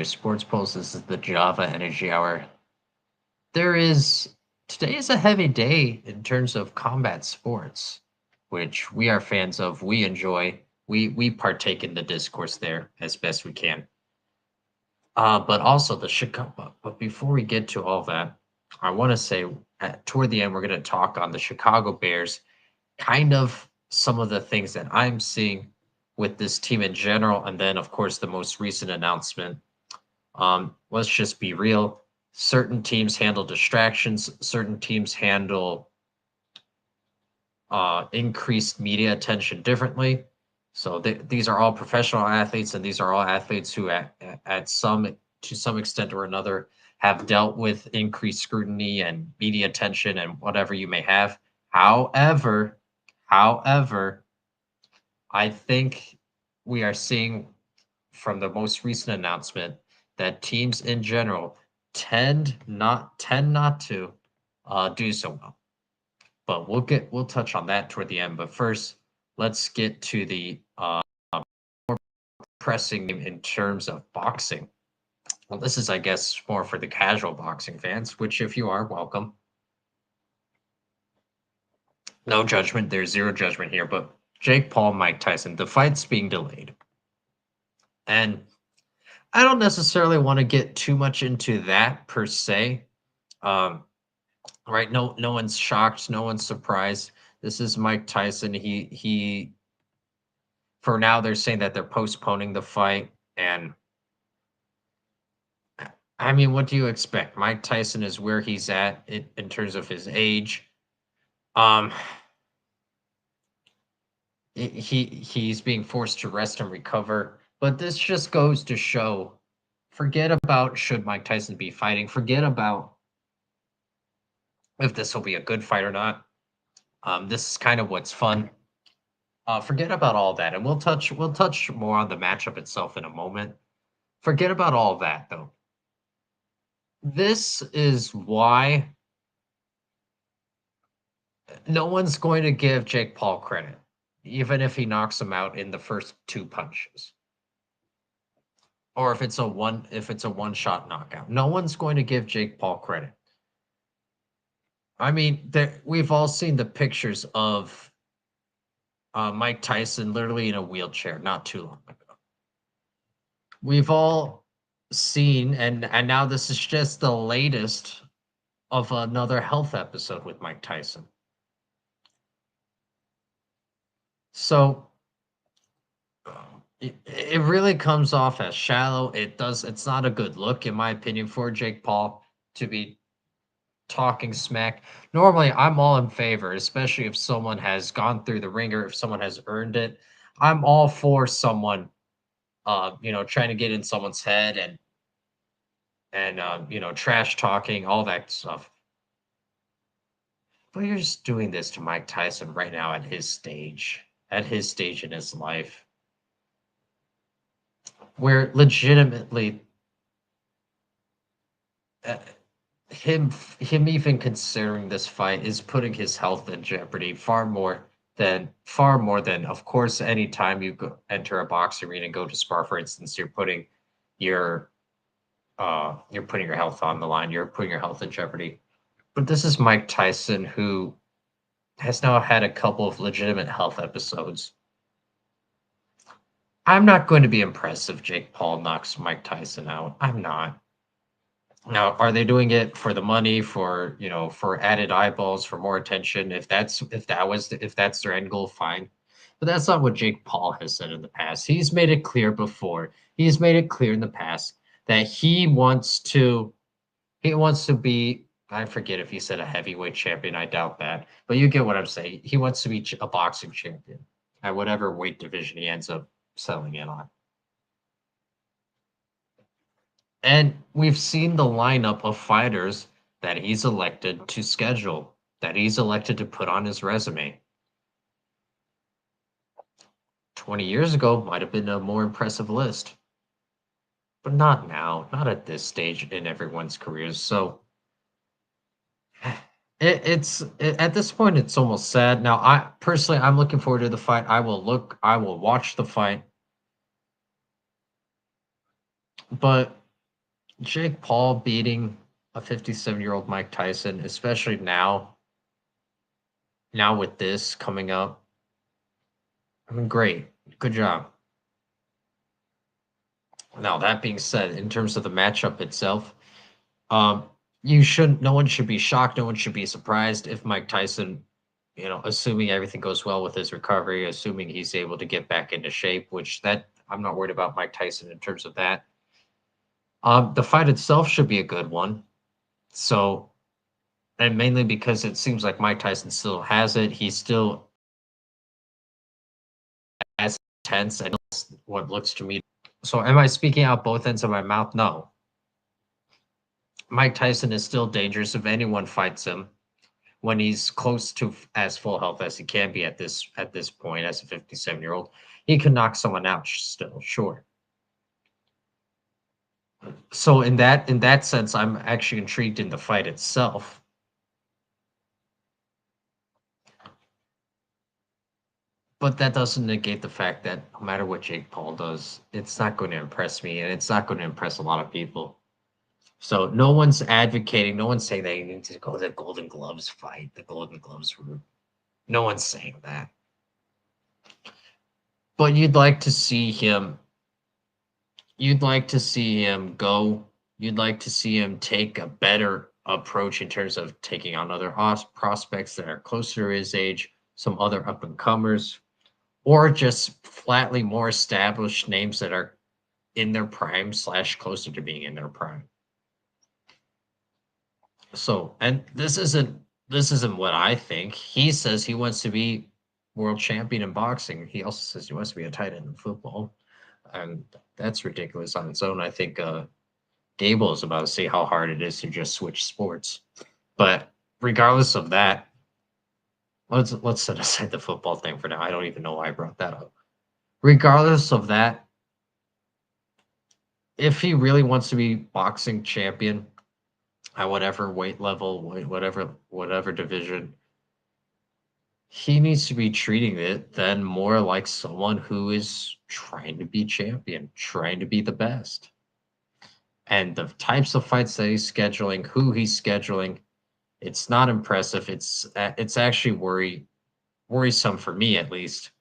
Sports Pulse. This is the Java Energy Hour. There is Today is a heavy day in terms of combat sports, which we are fans of. We enjoy. We partake in the discourse there as best we can. But also the Chicago. But before we get to all that, I want to say toward the end we're going to talk on the Chicago Bears, kind of some of the things that I'm seeing with this team in general, and then of course the most recent announcement. Let's just be real. Certain teams handle distractions. Certain teams handle increased media attention differently. So these are all professional athletes, and these are all athletes who, at some to some extent or another, have dealt with increased scrutiny and media attention and whatever you may have. However, however, I think we are seeing from the most recent announcement that teams in general tend not to do so well. But we'll touch on that toward the end. But first, let's get to the pressing in terms of boxing. Well, this is, I guess, more for the casual boxing fans, which, if you are, welcome. No judgment. There's zero judgment here. But Jake Paul, Mike Tyson, the fight's being delayed. And I don't necessarily want to get too much into that per se. Um, right? No one's shocked. No one's surprised. This is Mike Tyson. He for now they're saying that they're postponing the fight, and I mean, what do you expect? Mike Tyson is where he's at in terms of his age. Um, he's being forced to rest and recover. But this just goes to show, forget about should Mike Tyson be fighting. Forget about if this will be a good fight or not. This is kind of what's fun. Forget about all that, and we'll touch more on the matchup itself in a moment. Forget about all that though. This is why no one's going to give Jake Paul credit, even if he knocks him out in the first two punches, or if it's a one shot knockout. No one's going to give Jake Paul credit. I mean, we've all seen the pictures of Mike Tyson literally in a wheelchair not too long ago. We've all seen, and now this is just the latest of another health episode with Mike Tyson. So it really comes off as shallow. It's not a good look, in my opinion, for Jake Paul to be talking smack. Normally, I'm all in favor, especially if someone has gone through the ringer, if someone has earned it. I'm all for someone, trying to get in someone's head and trash talking, all that stuff. But you're just doing this to Mike Tyson right now at his stage in his life, where legitimately uh, him even considering this fight is putting his health in jeopardy far more than of course anytime you enter a box arena and go to spar, for instance, your you're putting your health on the line, you're putting your health in jeopardy. But this is Mike Tyson, who has now had a couple of legitimate health episodes. I'm not going to be impressed if Jake Paul knocks Mike Tyson out. I'm not. Now, are they doing it for the money, for added eyeballs, for more attention? If that's their end goal, fine. But that's not what Jake Paul has said in the past. He's made it clear before. He's made it clear in the past that he wants to be, I forget if he said a heavyweight champion. I doubt that. But you get what I'm saying. He wants to be a boxing champion at whatever weight division he ends up settling in on. And we've seen the lineup of fighters that he's elected to schedule, that he's elected to put on his resume. 20 years ago might have been a more impressive list, but not now, not at this stage in everyone's careers. So at this point, it's almost sad. Now, I'm looking forward to the fight. I will watch the fight, but Jake Paul beating a 57-year-old Mike Tyson, especially now with this coming up. I mean, great. Good job. Now, that being said, in terms of the matchup itself, um, no one should be shocked, no one should be surprised if Mike Tyson, assuming everything goes well with his recovery, assuming he's able to get back into shape, which that I'm not worried about Mike Tyson in terms of that. The fight itself should be a good one. So, and mainly because it seems like Mike Tyson still has it. He's still as tense and what looks to me. So, am I speaking out both ends of my mouth? No. Mike Tyson is still dangerous if anyone fights him when he's close to as full health as he can be at this point as a 57-year-old. He can knock someone out still, sure. So in that sense, I'm actually intrigued in the fight itself. But that doesn't negate the fact that no matter what Jake Paul does, it's not going to impress me, and it's not going to impress a lot of people. So no one's advocating, no one's saying that you need to go the Golden Gloves fight, the Golden Gloves route. No one's saying that. But you'd like to see him go, you'd like to see him take a better approach in terms of taking on other prospects that are closer to his age, some other up and comers, or just flatly more established names that are in their prime slash closer to being in their prime. So, and this isn't what I think. He says he wants to be world champion in boxing. He also says he wants to be a tight end in football, and that's ridiculous on its own. I think Gable is about to see how hard it is to just switch sports. But regardless of that, let's set aside the football thing for now. I don't even know why I brought that up. Regardless of that, if he really wants to be boxing champion at whatever weight level, whatever division, he needs to be treating it then more like someone who is trying to be champion, trying to be the best. And the types of fights that he's scheduling, who he's scheduling, it's not impressive. It's actually worrisome for me at least.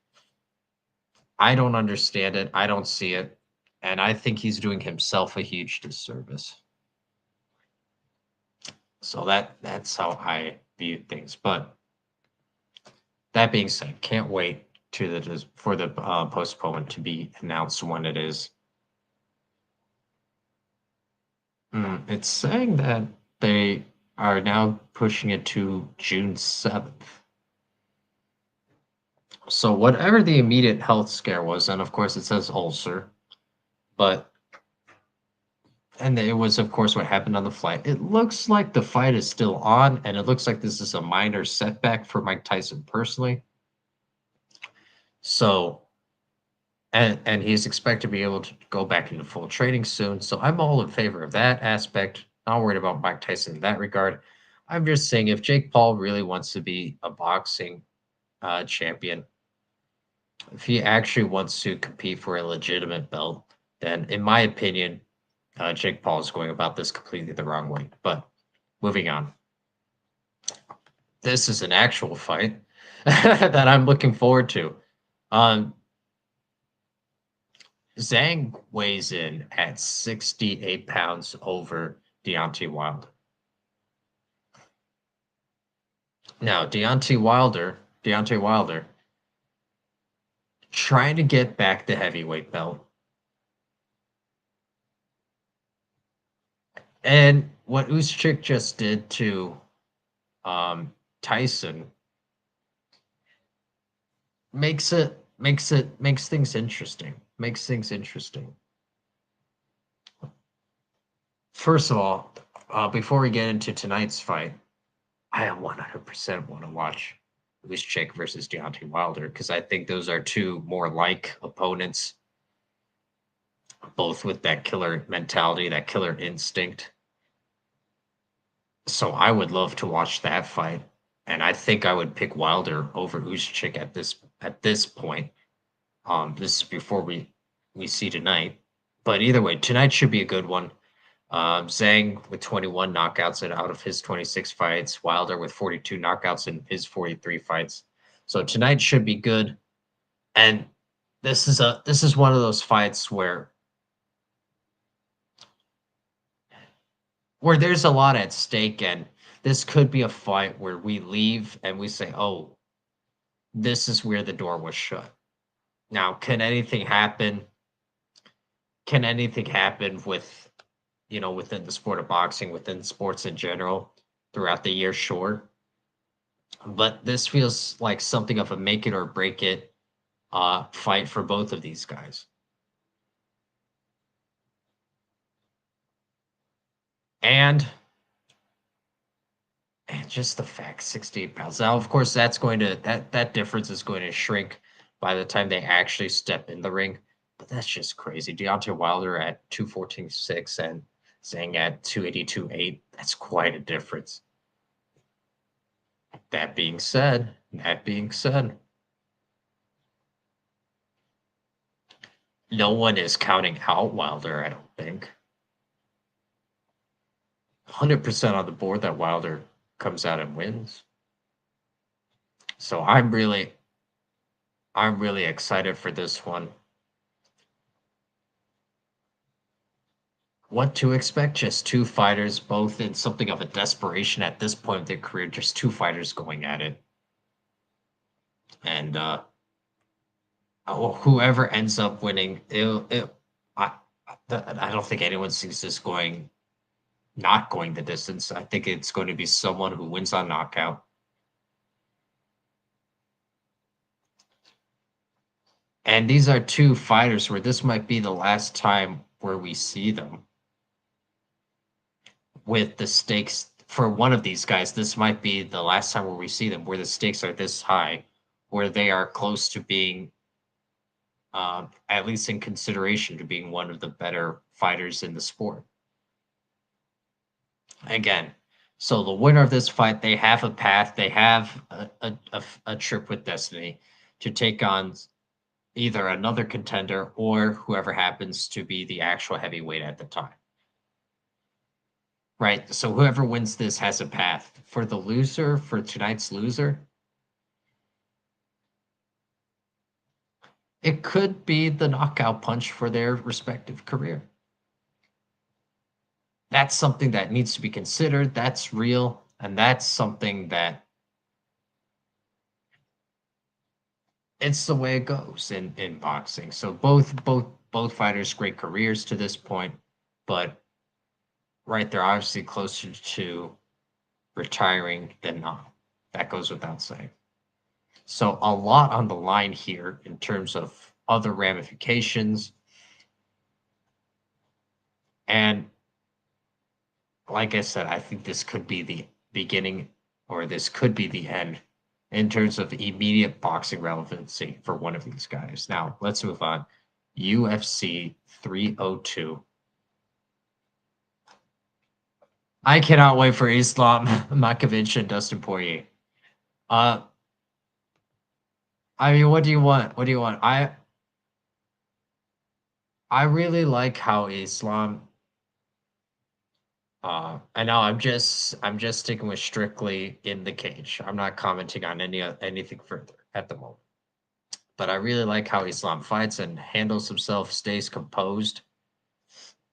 I don't understand it. I don't see it. And I think he's doing himself a huge disservice. So that's how I view things. But that being said, can't wait for the postponement to be announced when it is. It's saying that they are now pushing it to June 7th. So whatever the immediate health scare was, and of course it says ulcer, but and it was of course what happened on the flight. It looks like the fight is still on, and it looks like this is a minor setback for Mike Tyson personally. So and he's expected to be able to go back into full training soon. So I'm all in favor of that aspect. Not worried about Mike Tyson in that regard. I'm just saying if Jake Paul really wants to be a boxing champion, if he actually wants to compete for a legitimate belt, then in my opinion, Jake Paul is going about this completely the wrong way. But moving on. This is an actual fight that I'm looking forward to. Zhang weighs in at 68 pounds over Deontay Wilder. Now, Deontay Wilder, trying to get back the heavyweight belt. And what Usyk just did to Tyson makes things interesting. Makes things interesting. First of all, before we get into tonight's fight, I 100% want to watch Usyk versus Deontay Wilder because I think those are two more like opponents, both with that killer mentality, that killer instinct. So I would love to watch that fight, and I think I would pick Wilder over Usyk at this point. This is before we see tonight, but either way, tonight should be a good one. Zhang with 21 knockouts out of his 26 fights. Wilder with 42 knockouts in his 43 fights. So tonight should be good. And this is one of those fights where there's a lot at stake, and this could be a fight where we leave and we say, "Oh, this is where the door was shut." Now, can anything happen? Can anything happen with, within the sport of boxing, within sports in general, throughout the year? Sure. But this feels like something of a make it or break it fight for both of these guys. And just the fact 68 pounds. Now, of course, that difference is going to shrink by the time they actually step in the ring. But that's just crazy. Deontay Wilder at 214.6 and Zhang at 282.8. That's quite a difference. That being said, no one is counting out Wilder, I don't think. 100% on the board that Wilder comes out and wins. So I'm really excited for this one. What to expect? Just two fighters, both in something of a desperation at this point of their career. Just two fighters going at it, and whoever ends up winning, I, I don't think anyone sees this not going the distance. I think it's going to be someone who wins on knockout. And these are two fighters where this might be the last time where we see them. With the stakes for one of these guys, this might be the last time where we see them, where the stakes are this high, where they are close to being, at least in consideration, to being one of the better fighters in the sport. Again, so the winner of this fight, they have a path, they have a trip with destiny to take on either another contender or whoever happens to be the actual heavyweight at the time. Right. So whoever wins this has a path. For the loser, for tonight's loser, it could be the knockout punch for their respective career. That's something that needs to be considered. That's real. And that's something that it's the way it goes in boxing. So both fighters great careers to this point, but right, they're obviously closer to retiring than not. That goes without saying. So a lot on the line here in terms of other ramifications. And like I said, I think this could be the beginning or this could be the end in terms of immediate boxing relevancy for one of these guys. Now, let's move on. UFC 302. I cannot wait for Islam Makhachev and Dustin Poirier. Uh, I mean, what do you want? What do you want? I really like how Islam. And now I'm just sticking with strictly in the cage. I'm not commenting on anything further at the moment. But I really like how Islam fights and handles himself, stays composed,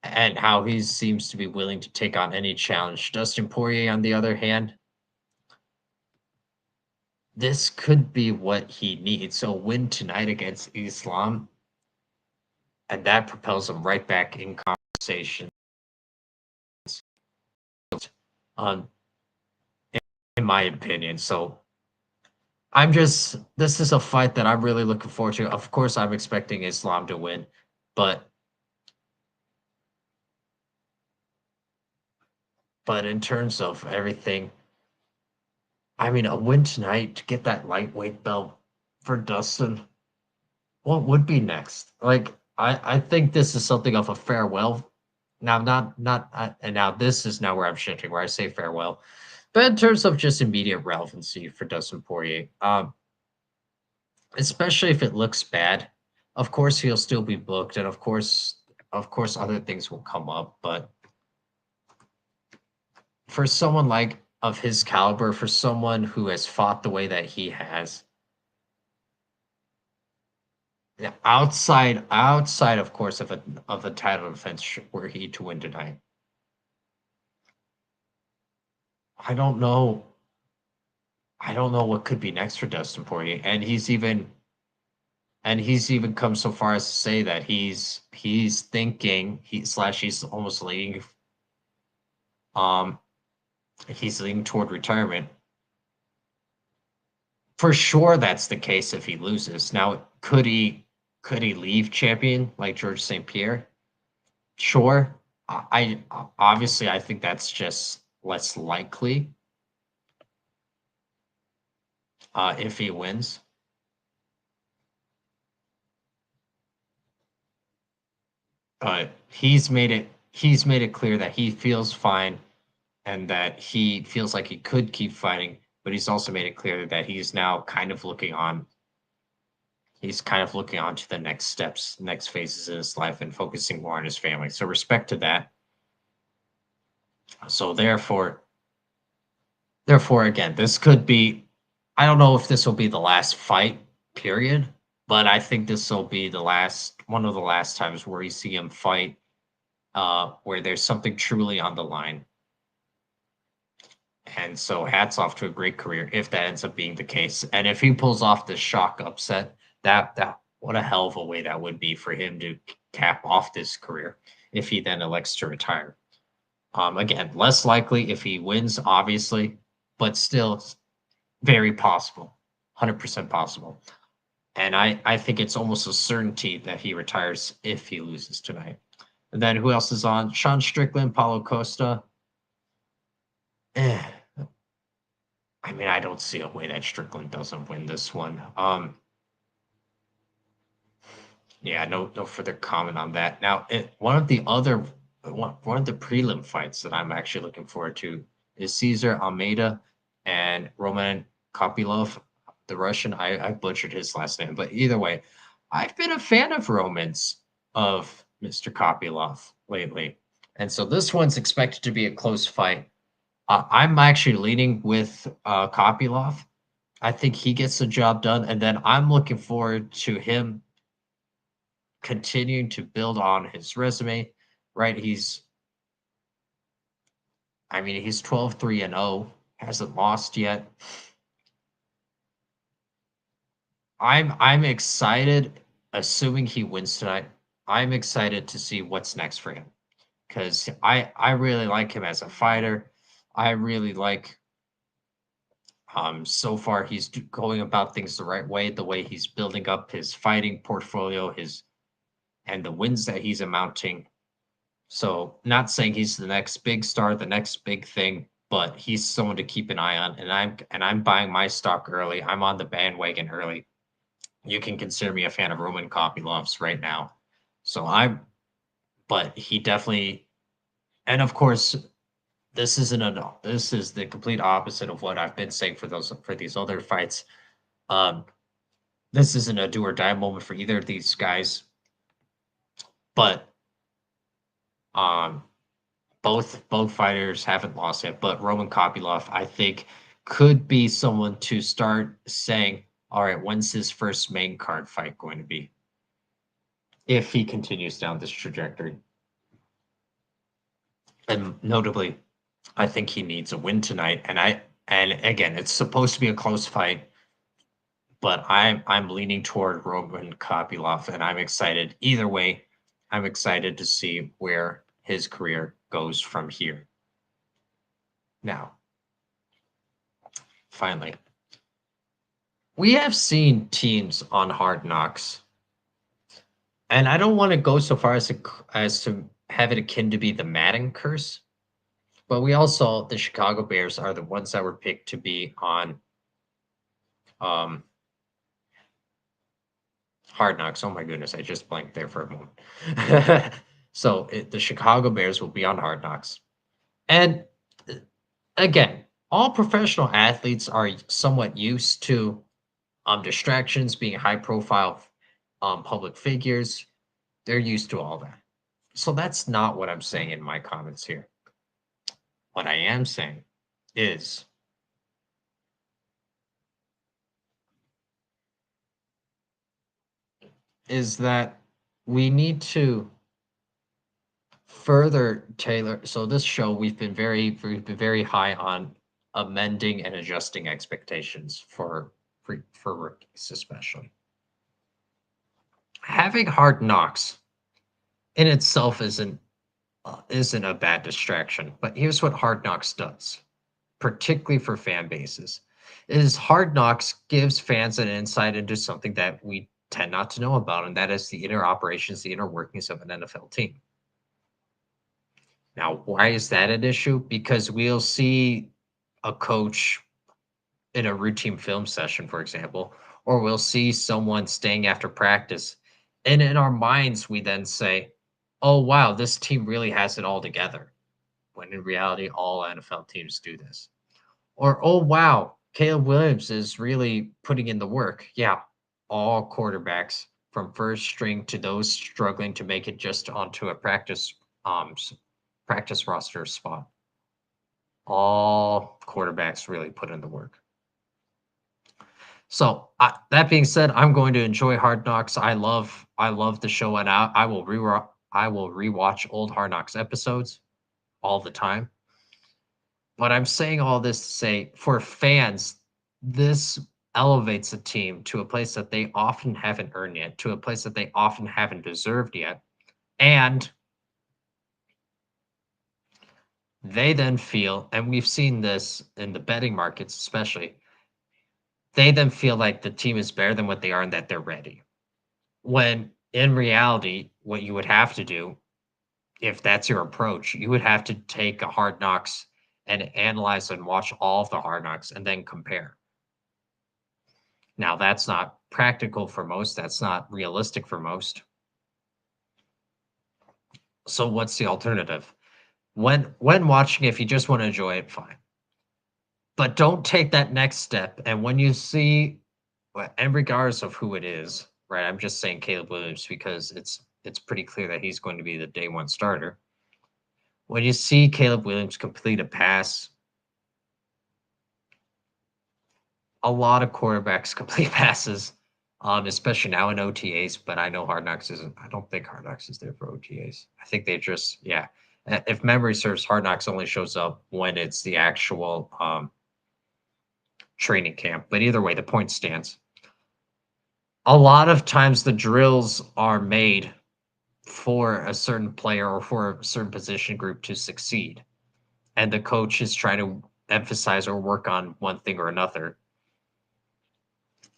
and how he seems to be willing to take on any challenge. Dustin Poirier, on the other hand, this could be what he needs. So win tonight against Islam, and that propels him right back in conversation. Um, in my opinion. So this is a fight that I'm really looking forward to. Of course, I'm expecting Islam to win, but in terms of everything, I mean, a win tonight to get that lightweight belt for Dustin, what would be next? Like, I think this is something of a farewell. Now, and now this is now where I'm shifting, where I say farewell. But in terms of just immediate relevancy for Dustin Poirier, especially if it looks bad, of course he'll still be booked, and of course other things will come up. But for someone like of his caliber, for someone who has fought the way that he has, yeah, outside of course of a title defense were he to win tonight, I don't know. I don't know what could be next for Dustin Poirier, and he's even come so far as to say that he's thinking he's almost leaning um he's leaning toward retirement. For sure, that's the case if he loses. Now, could he leave champion like George St. Pierre? Sure. Obviously I think that's just less likely if he wins. But he's made it clear that he feels fine and that he feels like he could keep fighting, but he's also made it clear that he's kind of looking on to the next steps, next phases in his life and focusing more on his family. So respect to that. So therefore again, this could be, I don't know if this will be the last fight, period, but I think this will be one of the last times where you see him fight where there's something truly on the line. And so hats off to a great career if that ends up being the case. And if he pulls off the shock upset, that what a hell of a way that would be for him to cap off this career if he then elects to retire. Again, less likely if he wins, obviously, but still very possible, 100% possible. And I think it's almost a certainty that he retires if he loses tonight. And then who else is on? Sean Strickland, Paulo Costa. Eh, I mean, I don't see a way that Strickland doesn't win this one. Yeah, no further comment on that. Now, one of the prelim fights that I'm actually looking forward to is Cesar Almeida and Roman Kopylov, the Russian. I butchered his last name, but either way, I've been a fan of Mr. Kopylov lately, and so this one's expected to be a close fight. I'm actually leaning with Kopylov. I think he gets the job done, and then I'm looking forward to him continuing to build on his resume, right? He's 12-3-0, hasn't lost yet. I'm excited, assuming he wins tonight. I'm excited to see what's next for him because I really like him as a fighter. I really like so far he's going about things the right way, the way he's building up his fighting portfolio, and the wins that he's amounting. So, not saying he's the next big star, the next big thing, but he's someone to keep an eye on. And I'm buying my stock early. I'm on the bandwagon early. You can consider me a fan of Roman Kopylov's right now. So but he definitely, and of course, this is the complete opposite of what I've been saying for these other fights. Um, this isn't a do or die moment for either of these guys, but um, both fighters haven't lost yet. But Roman Kopylov, I think, could be someone to start saying, "All right, when's his first main card fight going to be?" If he continues down this trajectory, and notably, I think he needs a win tonight. And again, it's supposed to be a close fight, but I'm leaning toward Roman Kopylov, and I'm excited. Either way, I'm excited to see where his career goes from here. Now, finally, we have seen teams on Hard Knocks, and I don't want to go so far as to have it akin to be the Madden curse, but we all saw the Chicago Bears are the ones that were picked to be on um, Hard Knocks. Oh my goodness, I just blanked there for a moment. So the Chicago Bears will be on Hard Knocks. And again, all professional athletes are somewhat used to distractions, being high profile public figures. They're used to all that. So that's not what I'm saying in my comments here. What I am saying is is that we need to further tailor. So this show, we've been very high on amending and adjusting expectations for rookies, especially. Having hard knocks in itself isn't a bad distraction, but here's what hard knocks does, particularly for fan bases, is hard knocks gives fans an insight into something that we tend not to know about, and that is the inner operations, the inner workings of an NFL team. Now, why is that an issue? Because we'll see a coach in a routine film session, for example, or we'll see someone staying after practice. And in our minds, we then say, oh, wow, this team really has it all together. When in reality, all NFL teams do this. Or, oh, wow, Caleb Williams is really putting in the work. Yeah, all quarterbacks from first string to those struggling to make it just onto a practice roster spot. All quarterbacks really put in the work. So that being said, I'm going to enjoy Hard Knocks. I love the show, and I will rewatch old Hard Knocks episodes all the time. But I'm saying all this to say, for fans, this elevates a team to a place that they often haven't earned yet, to a place that they often haven't deserved yet, and they then feel, and we've seen this in the betting markets especially, they then feel like the team is better than what they are and that they're ready. When in reality, what you would have to do, if that's your approach, you would have to take a Hard Knocks and analyze and watch all of the Hard Knocks and then compare. Now, that's not practical for most, that's not realistic for most. So what's the alternative? When watching, if you just want to enjoy it, fine. But don't take that next step. And when you see, and regardless of who it is, right? I'm just saying Caleb Williams because it's pretty clear that he's going to be the day one starter. When you see Caleb Williams complete a pass, a lot of quarterbacks complete passes, especially now in OTAs. But I know Hard Knocks isn't. I don't think Hard Knocks is there for OTAs. I think they just, yeah. If memory serves, Hard Knocks only shows up when it's the actual training camp. But either way, the point stands. A lot of times the drills are made for a certain player or for a certain position group to succeed. And the coach is trying to emphasize or work on one thing or another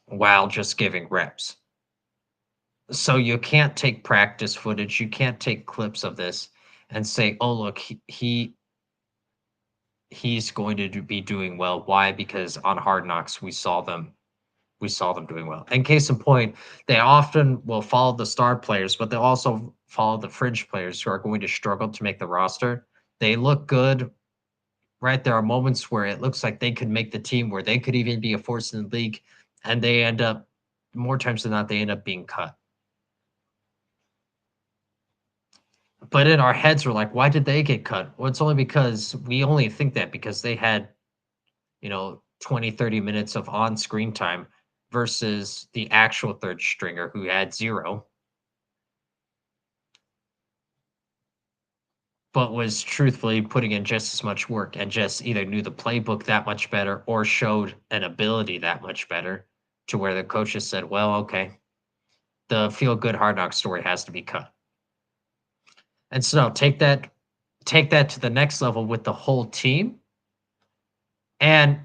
while just giving reps. So you can't take practice footage, you can't take clips of this and say, "Oh, look, he's going to be doing well." Why? Because on Hard Knocks we saw them doing well. And case in point, they often will follow the star players, but they'll also follow the fringe players who are going to struggle to make the roster. They look good, right? There are moments where it looks like they could make the team, where they could even be a force in the league, and they end up, more times than not, they end up being cut. But in our heads, we're like, why did they get cut? Well, it's only because we only think that because they had, 20, 30 minutes of on screen time versus the actual third stringer who had zero, but was truthfully putting in just as much work and just either knew the playbook that much better or showed an ability that much better to where the coaches said, well, okay, the feel good hard knock story has to be cut. And so take that to the next level with the whole team. And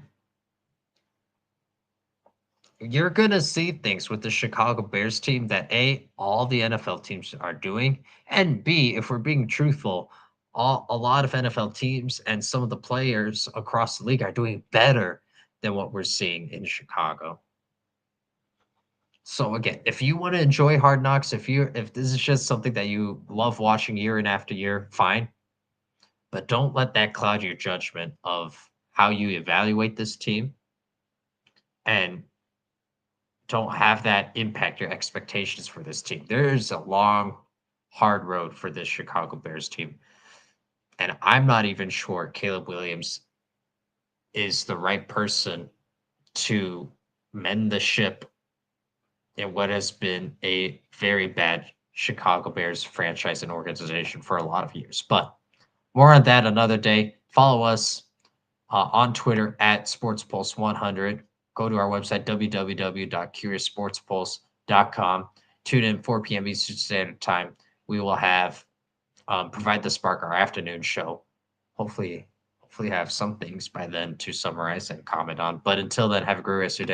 you're gonna see things with the Chicago Bears team that A, all the NFL teams are doing, and B, if we're being truthful, a lot of NFL teams and some of the players across the league are doing better than what we're seeing in Chicago. So again, if you want to enjoy Hard Knocks, if this is just something that you love watching year in after year, fine. But don't let that cloud your judgment of how you evaluate this team, and don't have that impact your expectations for this team. There's a long, hard road for this Chicago Bears team. And I'm not even sure Caleb Williams is the right person to mend the ship in what has been a very bad Chicago Bears franchise and organization for a lot of years. But more on that another day. Follow us on Twitter at SportsPulse100. Go to our website, www.curioussportspulse.com. Tune in 4 p.m. Eastern Standard Time. We will have Provide the Spark, our afternoon show. Hopefully have some things by then to summarize and comment on. But until then, have a great rest of your day.